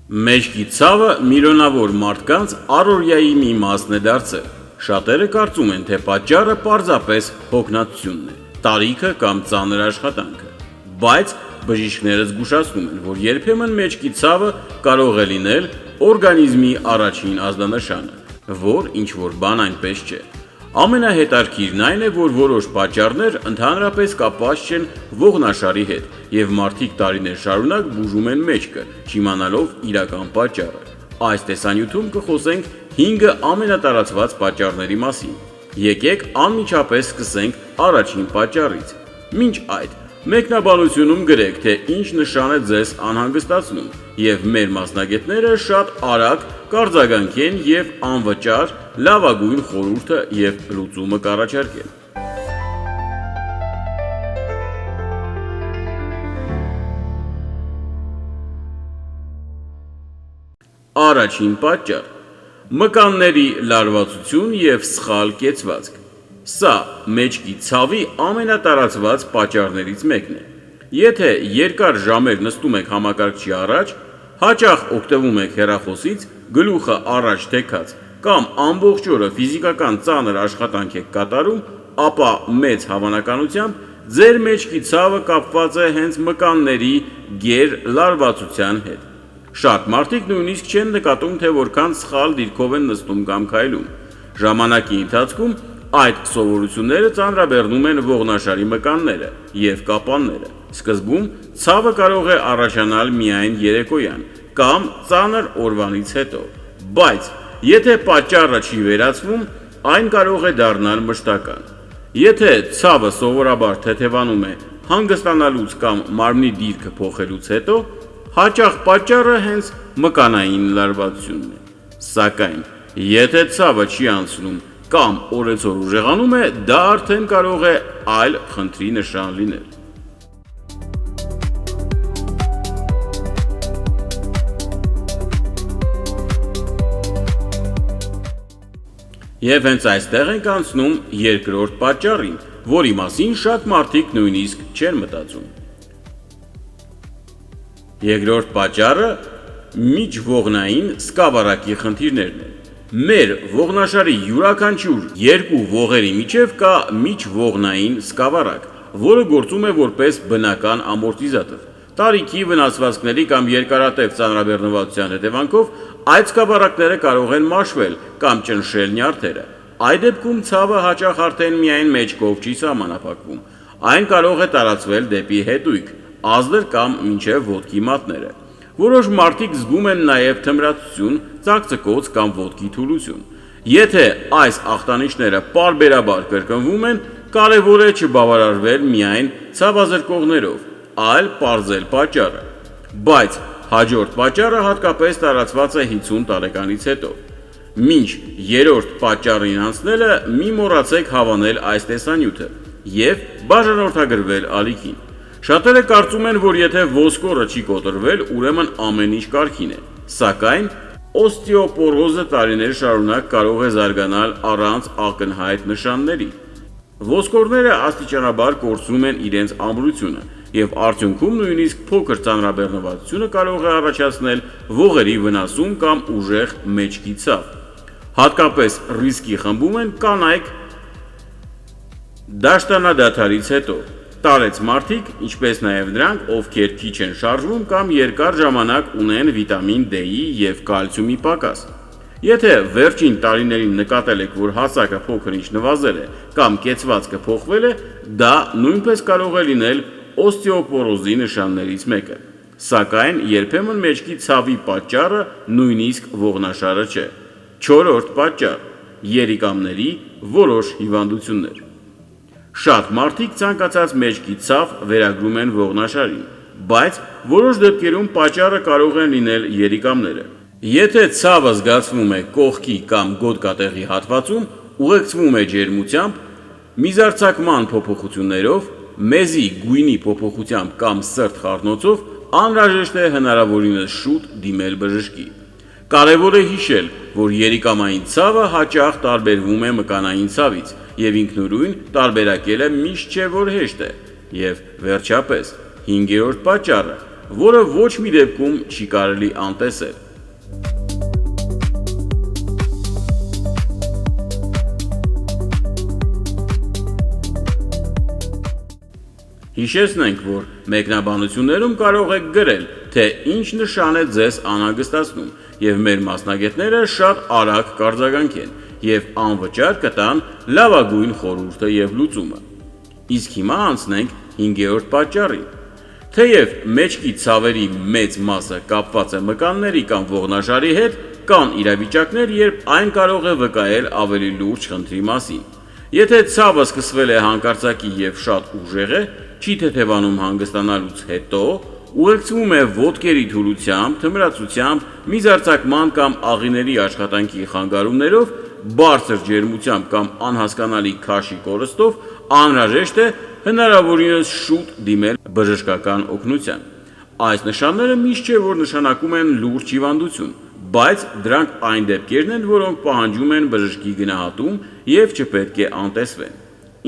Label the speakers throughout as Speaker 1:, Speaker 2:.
Speaker 1: Մեջքի ցավը միլիոնավոր մարդկանց առօրյայի մի մասն է դարձել։ Շատերը կարծում են, թե պատճառը պարզապես հոգնածությունն է, տարիքը կամ ծանր աշխատանքը։ Բայց բժիշկները զգուշացնում են, որ երբեմն մեջքի ցավը կարող է լինել օրգանիզմի առաջին ազդանշանը, որ ինչ-որ բան այնպես չէ։ Ամենահետաքրքիրն այն է, որ որոշ պատճառներ ընդհանրապես կապված չեն ողնաշարի հետ, եւ մարդիկ տարիներ շարունակ բուժում են մեջքը, չիմանալով իրական պատճառը։ Այս տեսանյութում կխոսենք 5 ամենատարածված պատճառների մասին։ Եկեք անմիջապես սկսենք առաջին պատճառից։ Մինչ այդ, մեկնաբանությունում գրեք, թե ինչ նշան է ձեզ անհանգստացնում, եւ մեր մասնագետները շատ արագ կարձագանքեն եւ անվճար լավագույն խորհուրդը եւ լուծումը կառաջարկեն։ Առաջին պատճառ՝ մկանների լարվածություն եւ սխալ կեցվածք։ Սա մեջքի ցավի ամենատարածված պատճառներից մեկն է։ Եթե երկար ժամեր նստում եք համակարգչի առաջ, հաճախ օգտվում եք հեռախոսից, գլուխը առաջ թեքած, կամ ամբողջ օրը ֆիզիկական ծանր աշխատանք եք կատարում, ապա մեծ հավանականությամբ ձեր մեջքի ցավը կապված է հենց մկանների գերլարվածության հետ։ Շատ մարդիկ նույնիսկ չեն նկատում, թե որքան սխալ դիրքով են նստում կամ քայլում։ Ժամանակի ընթացքում այդ սովորությունները ծանրաբեռնում են ողնաշարի մկանները եւ կապանները։ Սկզբում ցավը կարող է առաջանալ միայն երեկոյան կամ ծանր օրվանից հետո, բայց եթե պատճառը չի վերացվում, այն կարող է դառնալ մշտական։ Եթե ցավը սովորաբար թեթևանում է հանգստանալուց կամ մարմնի դիրքը փոխելուց հետո, հաճախ պատճառը հենց մկանային լարվածությունն է։ Սակայն եթե ցավը չի անցնում կամ օրեցօր ուժեղանում է, դա արդեն կարող է այլ խնդրի նշան լինել։ Եվ հենց այստեղ ենք անցնում երկրորդ պատճառին, որի մասին շատ մարդիկ նույնիսկ չեն մտածում։ Երկրորդ պատճառը միջողնային սկավառակի խնդիրներն են։ Մեր ողնաշարի յուրաքանչյուր երկու ողերի միջև կա միջողնային սկավառակ, որը գործում է որպես բնական ամորտիզատոր։ Տարիքի, վնասվածքների կամ երկարատև ծանրաբեռնվածության հետևանքով այդ սկավառակները կարող են մաշվել կամ ճնշել նյարդերը։ Այդ դեպքում ցավը հաճախ արդեն միայն մեջքով չի սահմանափակվում, այն կարող է տարածվել դեպի հետույք, ազդր կամ մինչև ոտքի մատները։ Որոշ մարդիկ զգում են նաև թմրացություն, ծակծկոց կամ ոտքի թուլություն։ Եթե այս ախտանիշները պարբերաբար կրկնվում են, կարևոր է չբավարարվել միայն ցավազրկողներով, այլ պարզել պատճառը։ Բայց հաջորդ պատճառը հատկապես տարածված է 50 տարեկանից հետո։ Մինչ երրորդ պատճառին անցնելը մի մոռացեք հավանել այս տեսանյութը եւ բաժանորդագրվել ալիքին։ Շատերը կարծում են, որ եթե ոսկորը չի կոտրվել, ուրեմն ամեն ինչ կարգին է։ Սակայն օստեոպորոզը տարիներ շարունակ կարող է զարգանալ առանց ակնհայտ նշանների։ Ոսկորները աստիճանաբար կորցնում են իրենց ամրությունը, եւ արդյունքում նույնիսկ փոքր ծանրաբեռնվածությունը կարող է առաջացնել ողերի վնասում կամ ուժեղ մեջքի ցավ։ Հատկապես ռիսկի խմբում են կանայք դաշտանադադարից հետո։ Տարեց մարդիկ, ինչպես նաև նրանք, ովքեր քիչ են շարժվում կամ երկար ժամանակ ունեն վիտամին D-ի եւ կալցիումի պակաս։ Եթե վերջին տարիներին նկատել եք, որ հասակը փոքր-ինչ նվազել է կամ կեցվածքը փոխվել է, դա նույնպես կարող է լինել օստեոպորոզի նշաններից մեկը։ Սակայն երբեմն մեջքի ցավի պատճառը նույնիսկ ողնաշարը չէ։ Չորրորդ պատճառ՝ երիկամների որոշ հիվանդություններ։ Շատ մարդիկ ցանկացած մեջքի ցավ վերագրում են ողնաշարին, բայց որոշ դեպքերում պատճառը կարող են լինել երիկամները։ Եթե ցավը զգացվում է կողքի կամ գոտկատեղի հատվածում, ուղեկցվում է ջերմությամբ, միզարձակման փոփոխություններով, մեզի գույնի փոփոխությամբ կամ սրտ խառնոցով, անհրաժեշտ է հնարավորինս շուտ դիմել բժշկի։ Կարևոր է հիշել, որ երիկամային ցավը հաճախ տարբերվում է մկանային ցավից, եւ ինքնուրույն տարբերակելը միշտ չէ որ հեշտ է։ Եվ վերջապես, 5-րդ պատճառը՝ որը ոչ մի դեպքում չի կարելի անտեսել։ Հիշեցնենք, որ մեկնաբանություններում կարող եք գրել, թե ինչ նշան է ձեզ անհանգստացնում, եւ մեր մասնագետները շատ արագ կարձագանքեն եւ անվճար կտան լավագույն խորհուրդը եւ լուծումը։ Իսկ հիմա անցնենք 5-րդ պատճառին։ Թեև մեջքի ցավերի մեծ մասը կապված է մկանների կամ ողնաշարի հետ, կան իրավիճակներ, երբ այն կարող է վկայել ավելի լուրջ խնդրի մասին։ Եթե ցավը սկսվել է հանկարծակի եւ շատ ուժեղ է, չի թեթևանում հանգստանալուց հետո, ուղեկցվում է ոտքերի թուլությամբ, թմրացությամբ, միզարձակման կամ աղիների աշխատանքի խանգարումներով, բարձր ջերմությամբ կամ անհասկանալի քաշի կորստով, անհրաժեշտ է հնարավորինս շուտ դիմել բժշկական օգնության։ Այս նշանները միշտ չէ, որ նշանակում են լուրջ հիվանդություն, բայց դրանք այն դեպքերն են, որոնք պահանջում են բժշկի գնահատում եւ չպետք է անտեսվեն։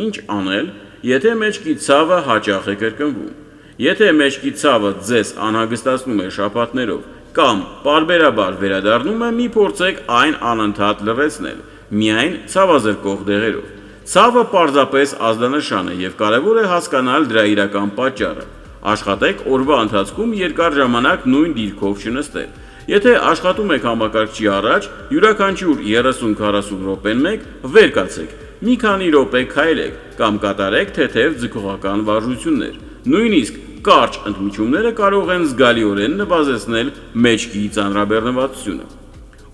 Speaker 1: Ինչ անել, եթե մեջքի ցավը հաճախ է կրկնվում։ Եթե մեջքի ցավը ձեզ անհանգստացնում է շաբաթներով կամ պարբերաբար վերադառնում է, մի փորձեք այն անընդհատ լռեցնել, միայն ցավազրկող դեղերով։ Ցավը պարզապես ազդանշան է եւ կարեւոր է հասկանալ դրա իրական պատճառը։ Աշխատեք օրվա ընթացքում երկար ժամանակ նույն դիրքով չնստել։ Եթե աշխատում եք համակարգչի առաջ, յուրաքանչյուր 30-40 րոպեն մեկ վեր կացեք, մի քանի րոպե քայլեք կամ կատարեք թեթև ձգողական վարժություններ։ Նույնիսկ կարճ ընդմիջումները կարող են զգալիորեն նվազեցնել մեջքի ծանրաբեռնվածությունը։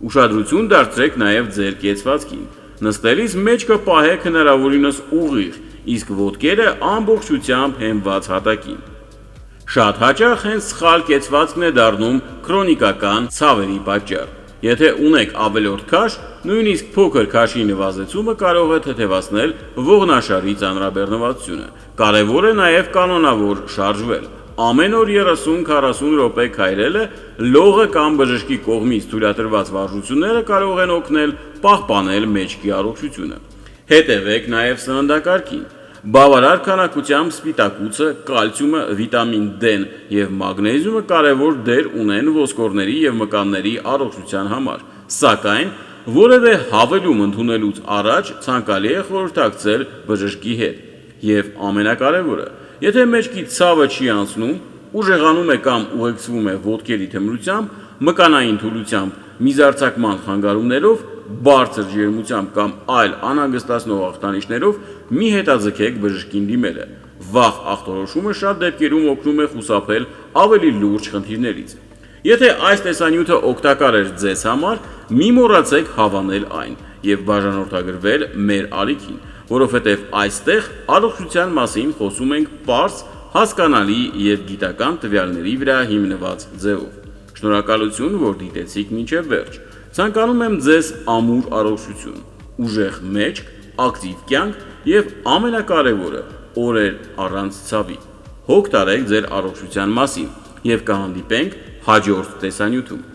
Speaker 1: Ուշադրություն դարձրեք նաև ձեր կեցվածքին։ Նստելիս մեջքը պահեք հնարավորինս ուղիղ, իսկ ոտքերը ամբողջությամբ հենված հատակին։ Շատ հաճախ հենց սխալ կեցվածքն է դառնում քրոնիկական ցավերի պատճառ։ Եթե ունեք ավելորդ քաշ, նույնիսկ փոքր քաշի նվազեցումը կարող է թեթևացնել ողնաշարի ծանրաբեռնվածությունը։ Կարևոր է նաև կանոնավոր շարժվել։ Ամեն օր 30-40 րոպե քայլելը, լողը կամ բժշկի կողմից թույլատրված վարժությունները կարող են օգնել պահպանել մեջքի առողջությունը։ Հետևեք նաև սննդակարգին։ Բավարար քանակությամբ սպիտակուցը, կալցիումը, վիտամին D-ն եւ մագնեզիումը կարևոր դեր ունեն ոսկորների եւ մկանների առողջության համար։ Սակայն որևէ հավելում ընդունելուց առաջ ցանկալի է խորհրդակցել բժշկի հետ։ Եվ ամենակարևորը, եթե մեջքի ցավը չի անցնում, ուժեղանում է կամ ուղեկցվում է ոտքերի թմրությամբ, մկանային թուլությամբ, միզարձակման խանգարումներով, բարձր ջերմությամբ կամ այլ անհանգստացնող ախտանիշներով, մի հետաձգեք բժշկին դիմելը։ Վաղ ախտորոշումը շատ դեպքերում օգնում է խուսափել ավելի լուրջ խնդիրներից։ Եթե այս տեսանյութը օգտակար էր ձեզ համար, մի մոռացեք հավանել այն եւ բաժանորդագրվել մեր ալիքին, որովհետեւ այստեղ առողջության մասին խոսում ենք պարզ, հասկանալի եւ գիտական տվյալների վրա հիմնված ձևով։ Շնորհակալություն, որ դիտեցիք մինչև վերջ։ Ցանկանում եմ ձեզ ամուր առողջություն, ուժեղ մեջք, ակտիվ կյանք եւ ամենակարևորը՝ օրեր առանց ցավի։ Հոգ տարեք ձեր առողջության մասին եւ կհանդիպենք հաջորդ տեսանյութում։